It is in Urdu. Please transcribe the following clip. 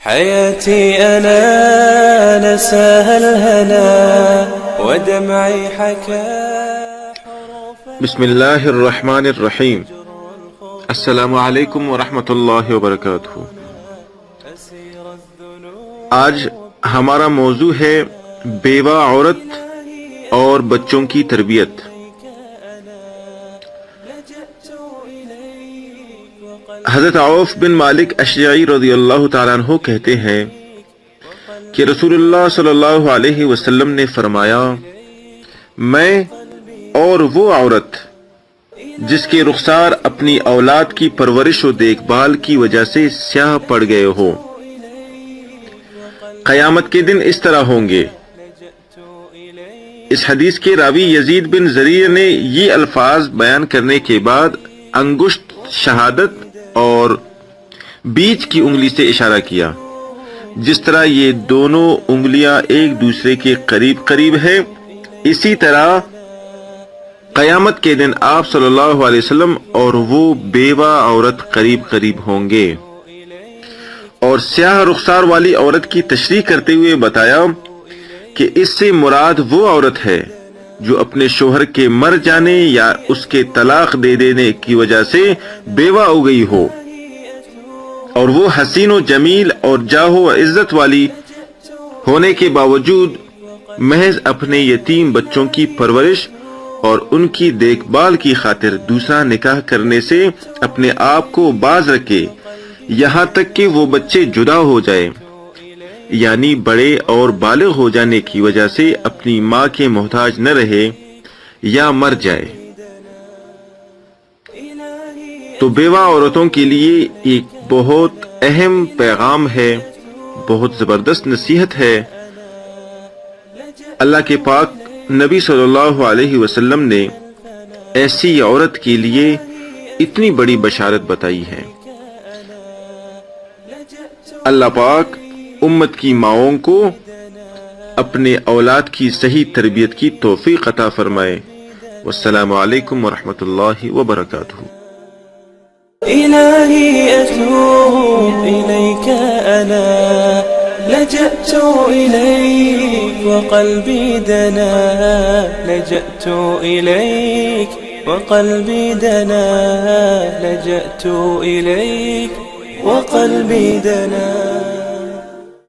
حياتي أنا نساها الهنا ودمعي حكى. بسم اللہ الرحمن الرحیم. السلام علیکم ورحمۃ اللہ وبرکاتہ. آج ہمارا موضوع ہے بیوہ عورت اور بچوں کی تربیت. حضرت عوف بن مالک اشجعی رضی اللہ تعالیٰ عنہ کہتے ہیں کہ رسول اللہ صلی اللہ علیہ وسلم نے فرمایا، میں اور وہ عورت جس کے رخسار اپنی اولاد کی پرورش و دیکھ بھال کی وجہ سے سیاہ پڑ گئے ہو، قیامت کے دن اس طرح ہوں گے. اس حدیث کے راوی یزید بن زریع نے یہ الفاظ بیان کرنے کے بعد انگشت شہادت اور بیچ کی انگلی سے اشارہ کیا. جس طرح یہ دونوں انگلیاں ایک دوسرے کے قریب قریب ہے، اسی طرح قیامت کے دن آپ صلی اللہ علیہ وسلم اور وہ بیوہ عورت قریب قریب ہوں گے. اور سیاہ رخسار والی عورت کی تشریح کرتے ہوئے بتایا کہ اس سے مراد وہ عورت ہے جو اپنے شوہر کے مر جانے یا اس کے طلاق دے دینے کی وجہ سے بیوہ ہو گئی ہو، اور وہ حسین و جمیل اور جاہ و عزت والی ہونے کے باوجود محض اپنے یتیم بچوں کی پرورش اور ان کی دیکھ بھال کی خاطر دوسرا نکاح کرنے سے اپنے آپ کو باز رکھے، یہاں تک کہ وہ بچے جدا ہو جائے، یعنی بڑے اور بالغ ہو جانے کی وجہ سے اپنی ماں کے محتاج نہ رہے یا مر جائے. تو بیوہ عورتوں کے لیے ایک بہت اہم پیغام ہے، بہت زبردست نصیحت ہے. اللہ کے پاک نبی صلی اللہ علیہ وسلم نے ایسی عورت کے لیے اتنی بڑی بشارت بتائی ہے. اللہ پاک امت کی ماؤں کو اپنے اولاد کی صحیح تربیت کی توفیق عطا فرمائے. والسلام علیکم ورحمۃ اللہ وبرکاتہ. إلهي أتوب إليك أنا لجأت إليك وقلبي دنا، لجأت إليك وقلبي دنا، لجأت إليك وقلبي دنا.